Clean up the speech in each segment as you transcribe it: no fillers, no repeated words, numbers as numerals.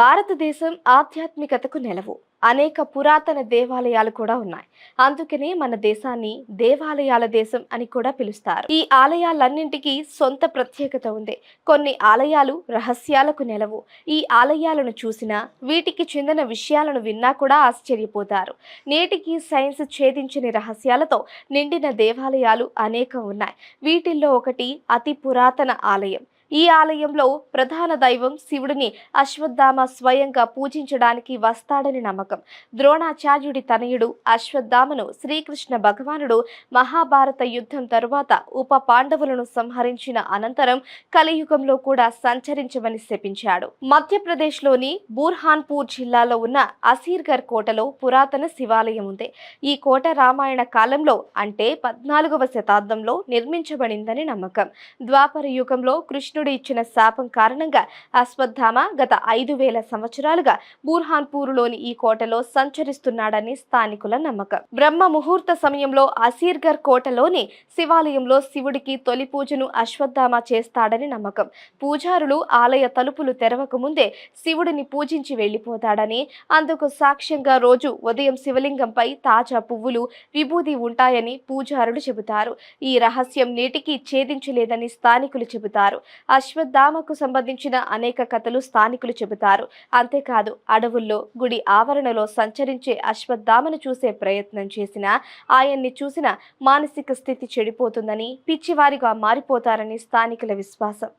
భారతదేశం ఆధ్యాత్మికతకు నెలవు. అనేక పురాతన దేవాలయాలు కూడా ఉన్నాయి. అందుకనే మన దేశాన్ని దేవాలయాల దేశం అని కూడా పిలుస్తారు. ఈ ఆలయాలన్నింటికీ సొంత ప్రత్యేకత ఉంది. కొన్ని ఆలయాలు రహస్యాలకు నెలవు. ఈ ఆలయాలను చూసినా, వీటికి చెందిన విషయాలను విన్నా కూడా ఆశ్చర్యపోతారు. నేటికి సైన్స్ ఛేదించని రహస్యాలతో నిండిన దేవాలయాలు అనేకం ఉన్నాయి. వీటిల్లో ఒకటి అతి పురాతన ఆలయం. ఈ ఆలయంలో ప్రధాన దైవం శివుడిని అశ్వత్థామ స్వయంగా పూజించడానికి వస్తాడని నమ్మకం. ద్రోణాచార్యుడి తనయుడు అశ్వత్థామను శ్రీకృష్ణ భగవానుడు మహాభారత యుద్ధం తరువాత ఉప పాండవులను సంహరించిన అనంతరం కలియుగంలో కూడా సంచరించమని శపించాడు. మధ్యప్రదేశ్లోని బూర్హాన్పూర్ జిల్లాలో ఉన్న అసీర్గర్ కోటలో పురాతన శివాలయం ఉంది. ఈ కోట రామాయణ కాలంలో అంటే 14వ శతాబ్దంలో నిర్మించబడిందని నమ్మకం. ద్వాపర యుగంలో కృష్ణుడు ఇచ్చిన శాపం కారణంగా అశ్వత్థామ గత 5000 సంవత్సరాలుగా బూర్హాన్పూర్లోని ఈ కోటలో సంచరిస్తున్నాడని స్థానికుల నమ్మకం. బ్రహ్మ ముహూర్త సమయంలో అసీర్గర్ కోటలోని శివాలయంలో శివుడికి తొలి పూజను అశ్వత్థామ చేస్తాడని నమ్మకం. పూజారులు ఆలయ తలుపులు తెరవక ముందే శివుడిని పూజించి వెళ్లిపోతాడని, అందుకు సాక్ష్యంగా రోజు ఉదయం శివలింగంపై తాజా పువ్వులు, విభూది ఉంటాయని పూజారులు చెబుతారు. ఈ రహస్యం నేటికి ఛేదించలేదని స్థానికులు చెబుతారు. అశ్వత్థామకు సంబంధించిన అనేక కథలు స్థానికులు చెబుతారు. అంతేకాదు, అడవుల్లో గుడి ఆవరణలో సంచరించే అశ్వత్థామను చూసే ప్రయత్నం చేసినా, ఆయన్ని చూసిన మానసిక స్థితి చెడిపోతుందని, పిచ్చివారిగా మారిపోతారని స్థానికుల విశ్వాసం.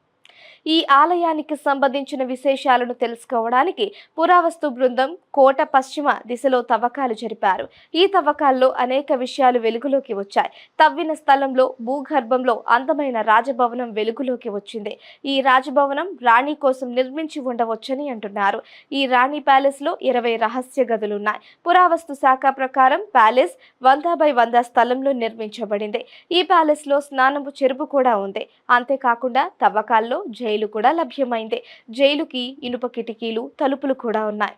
ఈ ఆలయానికి సంబంధించిన విశేషాలను తెలుసుకోవడానికి పురావస్తు బృందం కోట పశ్చిమ దిశలో తవ్వకాలు జరిపారు. ఈ తవ్వకాల్లో అనేక విషయాలు వెలుగులోకి వచ్చాయి. తవ్విన స్థలంలో భూగర్భంలో అందమైన రాజభవనం వెలుగులోకి వచ్చింది. ఈ రాజభవనం రాణి కోసం నిర్మించి ఉండవచ్చని అంటున్నారు. ఈ రాణి ప్యాలెస్ లో 20 రహస్య గదులున్నాయి. పురావస్తు శాఖ ప్రకారం ప్యాలెస్ 100x100 స్థలంలో నిర్మించబడింది. ఈ ప్యాలెస్ లో స్నానపు చెరువు కూడా ఉంది. అంతేకాకుండా తవ్వకాల్లో జైలు కూడా లభ్యమైంది. జైలుకి ఇనుప కిటికీలు, తలుపులు కూడా ఉన్నాయి.